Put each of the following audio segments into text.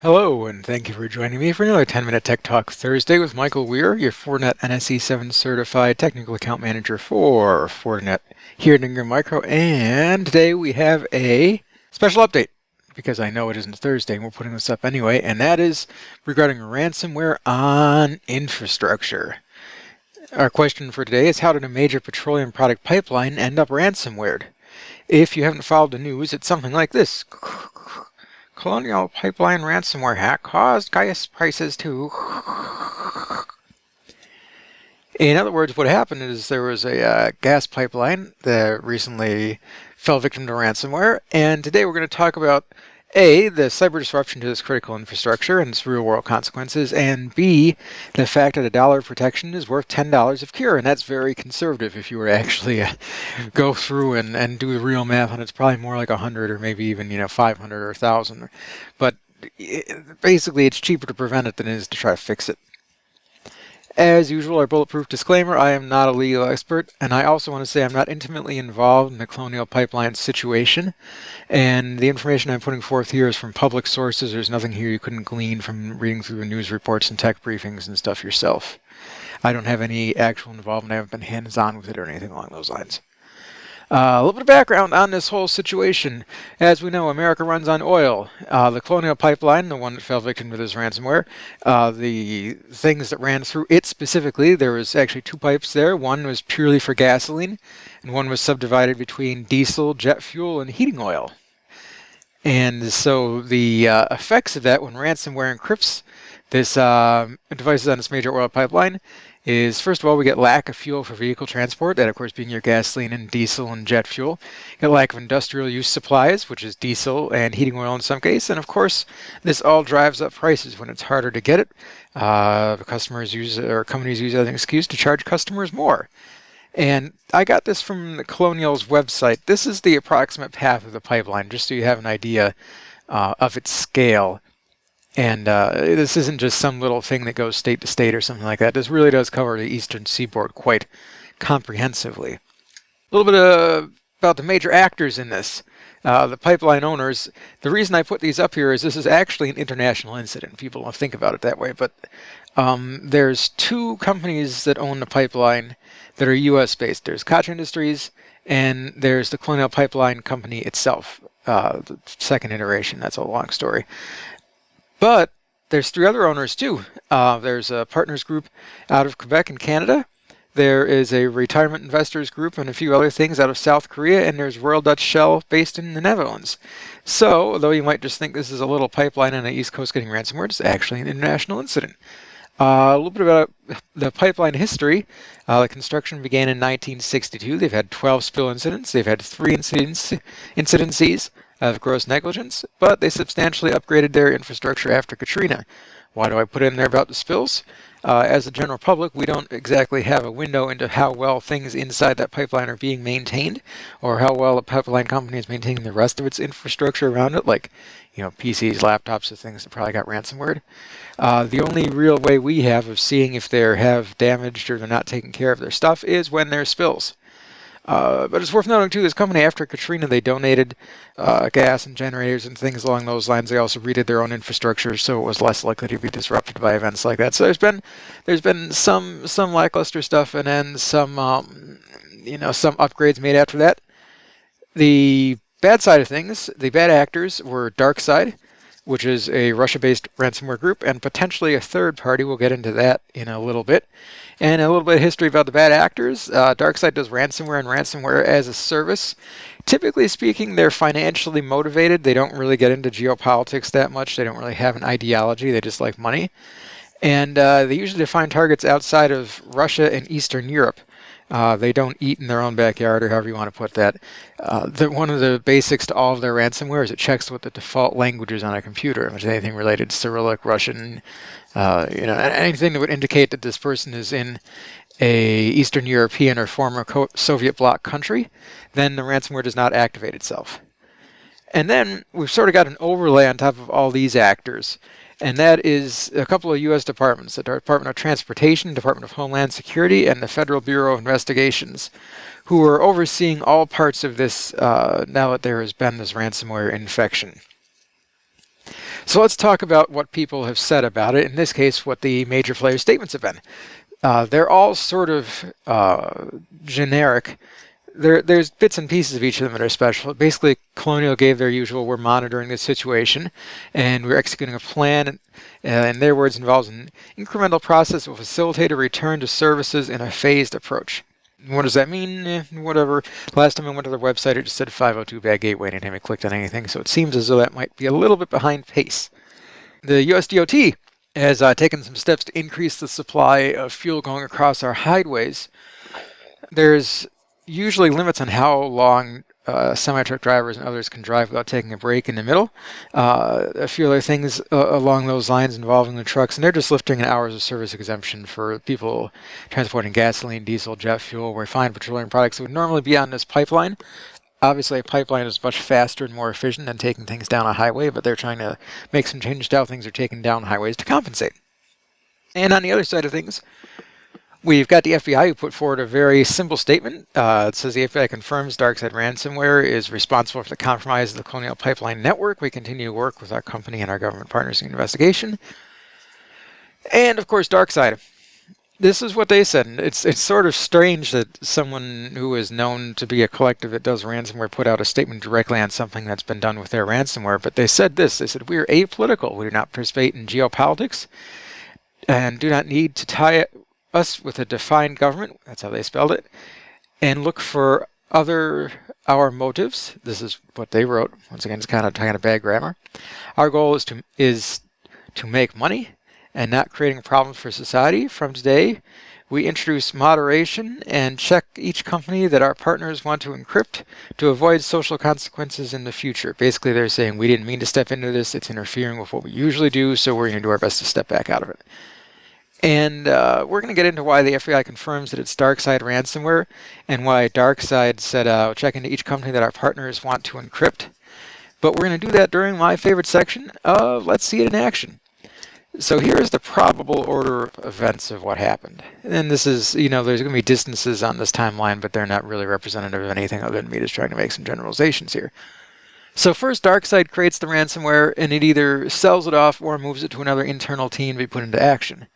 Hello, and thank you for joining me for another 10-minute Tech Talk Thursday with Michael Weir, your Fortinet NSE 7 certified technical account manager for Fortinet here at Ingram Micro. And today we have a special update because I know it isn't Thursday and we're putting this up anyway, and that is regarding ransomware on infrastructure. Our question for today is, how did a major petroleum product pipeline end up ransomwared? If you haven't followed the news, it's something like this. Colonial Pipeline ransomware hack caused gas prices to... In other words, what happened is there was a gas pipeline that recently fell victim to ransomware, and today we're going to talk about A, the cyber disruption to this critical infrastructure and its real-world consequences, and B, the fact that $1 of protection is worth $10 of cure, and that's very conservative if you were to actually go through and do the real math, and it's probably more like 100 or maybe even 500 or 1,000. But basically, it's cheaper to prevent it than it is to try to fix it. As usual, our bulletproof disclaimer, I am not a legal expert, and I also want to say I'm not intimately involved in the Colonial Pipeline situation, and the information I'm putting forth here is from public sources. There's nothing here you couldn't glean from reading through the news reports and tech briefings and stuff yourself. I don't have any actual involvement. I haven't been hands-on with it or anything along those lines. A little bit of background on this whole situation. As we know, America runs on oil. The Colonial Pipeline, the one that fell victim to this ransomware, the things that ran through it specifically, there was actually two pipes there. One was purely for gasoline, and one was subdivided between diesel, jet fuel, and heating oil. And so the effects of that when ransomware encrypts this devices on this major oil pipeline is, first of all, we get lack of fuel for vehicle transport, that of course being your gasoline and diesel and jet fuel. You get lack of industrial use supplies, which is diesel and heating oil in some case. And of course, this all drives up prices when it's harder to get it. Customers use, or companies use as an excuse to charge customers more. And I got this from the Colonial's website. This is the approximate path of the pipeline, just so you have an idea of its scale. And this isn't just some little thing that goes state to state or something like that. This really does cover the eastern seaboard quite comprehensively. A little bit about the major actors in this. The pipeline owners. The reason I put these up here is this is actually an international incident. People don't think about it that way, but there's two companies that own the pipeline that are U.S.-based. There's Koch Industries, and there's the Colonial Pipeline Company itself, the second iteration. That's a long story. But there's three other owners too. There's a partners group out of Quebec in Canada. There is a retirement investors group and a few other things out of South Korea, and there's Royal Dutch Shell based in the Netherlands. So, although you might just think this is a little pipeline on the East Coast getting ransomware, it's actually an international incident. A little bit about the pipeline history. The construction began in 1962. They've had 12 spill incidents. They've had 3 incidences of gross negligence, but they substantially upgraded their infrastructure after Katrina. Why do I put in there about the spills? As the general public, we don't exactly have a window into how well things inside that pipeline are being maintained, or how well a pipeline company is maintaining the rest of its infrastructure around it, like PCs, laptops, the things that probably got ransomware. The only real way we have of seeing if they have damaged or they're not taking care of their stuff is when there's spills. But it's worth noting, too, this company, after Katrina, they donated gas and generators and things along those lines. They also redid their own infrastructure, so it was less likely to be disrupted by events like that. So there's been some lackluster stuff, and then some some upgrades made after that. The bad side of things, the bad actors were DarkSide, which is a Russia-based ransomware group, and potentially a third party. We'll get into that in a little bit. And a little bit of history about the bad actors. DarkSide does ransomware and ransomware as a service. Typically speaking, they're financially motivated. They don't really get into geopolitics that much. They don't really have an ideology. They just like money. And they usually define targets outside of Russia and Eastern Europe. They don't eat in their own backyard, or however you want to put that. One of the basics to all of their ransomware is it checks what the default language is on a computer, which is anything related to Cyrillic, Russian, anything that would indicate that this person is in a Eastern European or former Soviet bloc country, then the ransomware does not activate itself. And then we've sort of got an overlay on top of all these actors. And that is a couple of U.S. departments, the Department of Transportation, Department of Homeland Security, and the Federal Bureau of Investigations, who are overseeing all parts of this now that there has been this ransomware infection. So let's talk about what people have said about it. In this case, what the major player statements have been. They're all sort of generic. There's bits and pieces of each of them that are special. Basically, Colonial gave their usual, we're monitoring the situation, and we're executing a plan, in their words, involves an incremental process that will facilitate a return to services in a phased approach. What does that mean? Whatever. Last time I went to their website, it just said 502 bad gateway anytime I clicked on anything, so it seems as though that might be a little bit behind pace. The USDOT has taken some steps to increase the supply of fuel going across our highways. There's usually limits on how long semi-truck drivers and others can drive without taking a break in the middle. A few other things along those lines involving the trucks, and they're just lifting an hours of service exemption for people transporting gasoline, diesel, jet fuel, refined petroleum products that would normally be on this pipeline. Obviously, a pipeline is much faster and more efficient than taking things down a highway, but they're trying to make some changes to how things are taken down highways to compensate. And on the other side of things, we've got the FBI who put forward a very simple statement. It says the FBI confirms DarkSide ransomware is responsible for the compromise of the Colonial Pipeline network. We continue to work with our company and our government partners in the investigation. And of course, DarkSide. This is what they said. It's sort of strange that someone who is known to be a collective that does ransomware put out a statement directly on something that's been done with their ransomware. But they said this. They said, we are apolitical. We do not participate in geopolitics and do not need to tie us with a defined government. That's how they spelled it. And look for our motives. This is what they wrote. Once again, it's kind of bad grammar. Our goal is to make money and not creating problems for society. From today, we introduce moderation and check each company that our partners want to encrypt to avoid social consequences in the future. Basically, they're saying we didn't mean to step into this. It's interfering with what we usually do, so we're going to do our best to step back out of it. And we're going to get into why the FBI confirms that it's DarkSide ransomware and why DarkSide said check into each company that our partners want to encrypt. But we're going to do that during my favorite section of Let's See It in Action. So here's the probable order of events of what happened. And this is, there's going to be distances on this timeline, but they're not really representative of anything other than me just trying to make some generalizations here. So first, DarkSide creates the ransomware, and it either sells it off or moves it to another internal team to be put into action.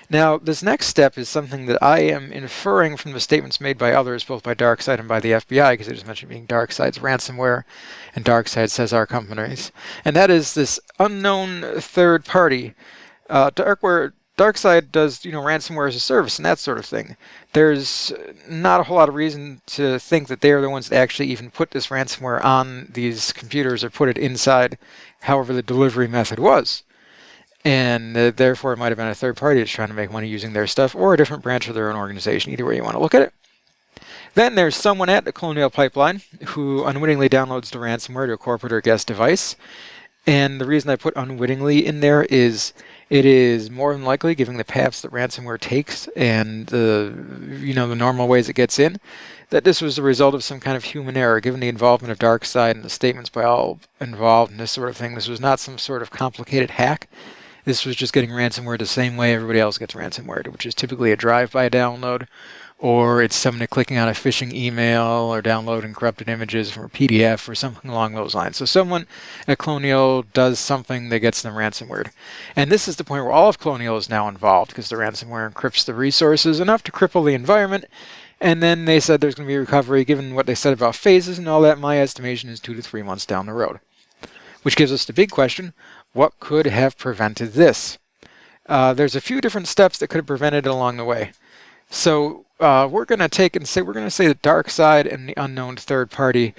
Now, this next step is something that I am inferring from the statements made by others, both by DarkSide and by the FBI, because it just mentioned being DarkSide's ransomware, and DarkSide says our companies. And that is this unknown third party. DarkSide does, ransomware as a service and that sort of thing. There's not a whole lot of reason to think that they're the ones that actually even put this ransomware on these computers or put it inside, however the delivery method was. And therefore, it might have been a third party that's trying to make money using their stuff, or a different branch of their own organization, either way you want to look at it. Then there's someone at the Colonial Pipeline who unwittingly downloads the ransomware to a corporate or guest device. And the reason I put unwittingly in there is it is more than likely, given the paths that ransomware takes and the normal ways it gets in, that this was the result of some kind of human error, given the involvement of DarkSide and the statements by all involved and this sort of thing. This was not some sort of complicated hack. This was just getting ransomware the same way everybody else gets ransomware, which is typically a drive-by download, or it's somebody clicking on a phishing email or downloading corrupted images from a PDF or something along those lines. So someone at Colonial does something that gets them ransomware. And this is the point where all of Colonial is now involved, because the ransomware encrypts the resources enough to cripple the environment. And then they said there's going to be recovery. Given what they said about phases and all that, my estimation is 2 to 3 months down the road. Which gives us the big question, what could have prevented this? There's a few different steps that could have prevented it along the way. So we're going to say that DarkSide and the unknown third party,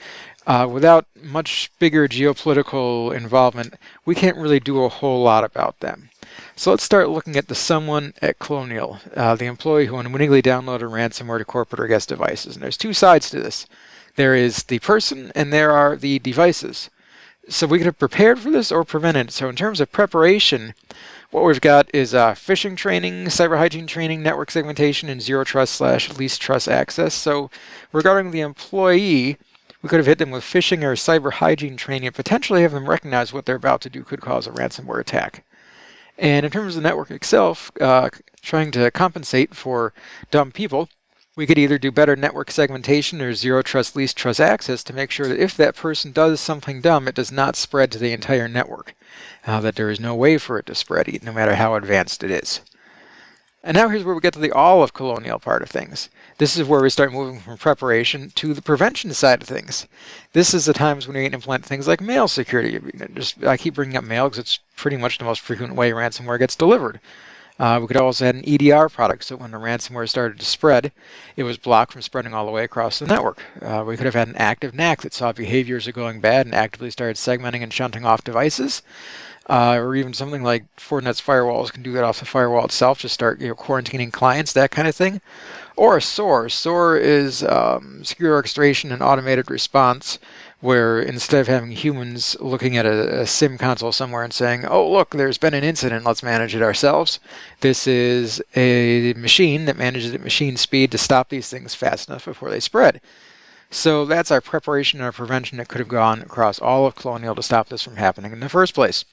without much bigger geopolitical involvement, we can't really do a whole lot about them. So let's start looking at the someone at Colonial, the employee who unwittingly downloaded ransomware to corporate or guest devices. And there's two sides to this. There is the person and there are the devices. So we could have prepared for this or prevented it. So in terms of preparation, what we've got is phishing training, cyber hygiene training, network segmentation, and zero trust/least trust access. So regarding the employee, we could have hit them with phishing or cyber hygiene training and potentially have them recognize what they're about to do could cause a ransomware attack. And in terms of the network itself, trying to compensate for dumb people, We could either do better network segmentation or zero trust, least trust access to make sure that if that person does something dumb, it does not spread to the entire network, that there is no way for it to spread, no matter how advanced it is. And now here's where we get to the all of Colonial part of things. This is where we start moving from preparation to the prevention side of things. This is the times when we implement things like mail security. I keep bringing up mail because it's pretty much the most frequent way ransomware gets delivered. We could also add an EDR product, so when the ransomware started to spread, it was blocked from spreading all the way across the network. We could have had an active NAC that saw behaviors are going bad and actively started segmenting and shunting off devices. Or even something like Fortinet's firewalls can do that off the firewall itself, just start quarantining clients, that kind of thing. Or a SOAR. SOAR is secure orchestration and automated response, where instead of having humans looking at a SIM console somewhere and saying, oh, look, there's been an incident, let's manage it ourselves, this is a machine that manages at machine speed to stop these things fast enough before they spread. So that's our preparation and our prevention that could have gone across all of Colonial to stop this from happening in the first place.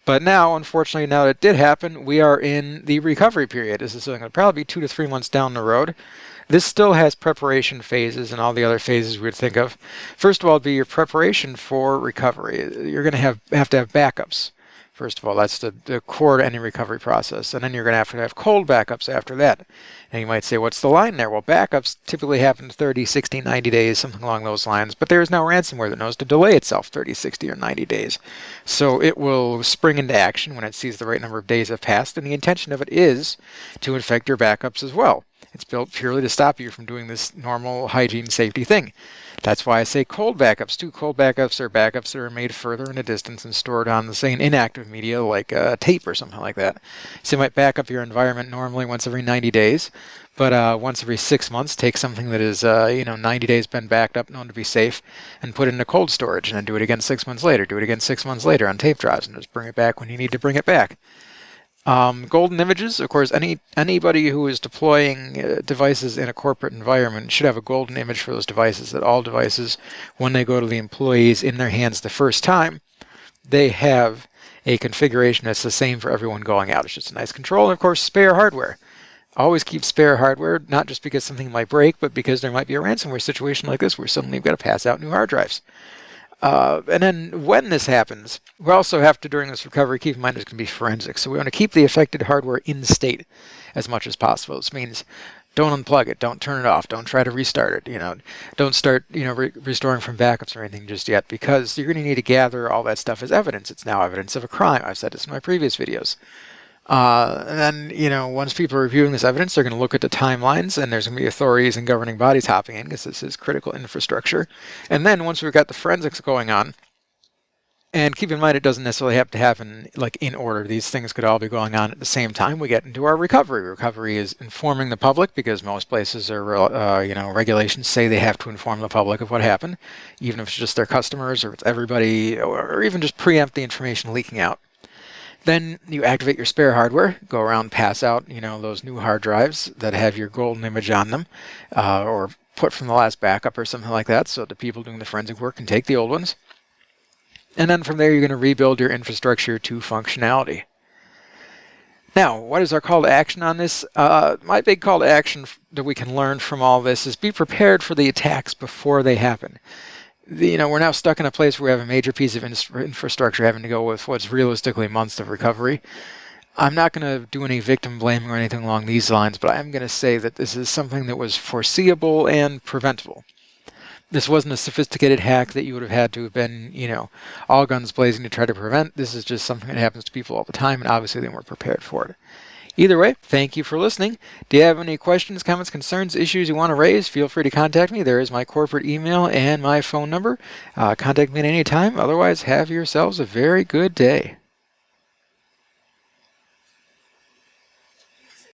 But now, unfortunately, now that it did happen, we are in the recovery period. This is going to probably be 2 to 3 months down the road. This still has preparation phases and all the other phases we would think of. First of all, it'd be your preparation for recovery. You're going to have to have backups. First of all, that's the core to any recovery process. And then you're going to have cold backups after that. And you might say, what's the line there? Well, backups typically happen 30, 60, 90 days, something along those lines. But there is now ransomware that knows to delay itself 30, 60, or 90 days. So it will spring into action when it sees the right number of days have passed. And the intention of it is to infect your backups as well. It's built purely to stop you from doing this normal hygiene safety thing. That's why I say cold backups too. Cold backups are backups that are made further in a distance and stored on, say, an inactive media like tape or something like that. So you might back up your environment normally once every 90 days, but once every 6 months, take something that is 90 days been backed up, known to be safe, and put it into cold storage, and then do it again 6 months later. Do it again 6 months later on tape drives, and just bring it back when you need to bring it back. Golden images, of course, anybody who is deploying devices in a corporate environment should have a golden image for those devices, that all devices, when they go to the employees in their hands the first time, they have a configuration that's the same for everyone going out. It's just a nice control, and of course, spare hardware. Always keep spare hardware, not just because something might break, but because there might be a ransomware situation like this where suddenly you've got to pass out new hard drives. And then when this happens, we also have to, during this recovery, keep in mind it's going to be forensic. So we want to keep the affected hardware in state as much as possible. This means don't unplug it, don't turn it off, don't try to restart it. Don't start restoring from backups or anything just yet, because you're going to need to gather all that stuff as evidence. It's now evidence of a crime. I've said this in my previous videos. And then, once people are reviewing this evidence, they're going to look at the timelines, and there's going to be authorities and governing bodies hopping in because this is critical infrastructure. And then once we've got the forensics going on, and keep in mind it doesn't necessarily have to happen like in order. These things could all be going on at the same time. We get into our recovery. Recovery is informing the public, because most places are, regulations say they have to inform the public of what happened, even if it's just their customers or it's everybody, or even just preempt the information leaking out. Then you activate your spare hardware, go around, pass out, those new hard drives that have your golden image on them, or put from the last backup or something like that, so the people doing the forensic work can take the old ones. And then from there, you're going to rebuild your infrastructure to functionality. Now, what is our call to action on this? My big call to action that we can learn from all this is be prepared for the attacks before they happen. We're now stuck in a place where we have a major piece of infrastructure having to go with what's realistically months of recovery. I'm not going to do any victim blaming or anything along these lines, but I am going to say that this is something that was foreseeable and preventable. This wasn't a sophisticated hack that you would have had to have been, all guns blazing to try to prevent. This is just something that happens to people all the time, and obviously they weren't prepared for it. Either way, thank you for listening. Do you have any questions, comments, concerns, issues you want to raise? Feel free to contact me. There is my corporate email and my phone number. Contact me at any time. Otherwise, have yourselves a very good day.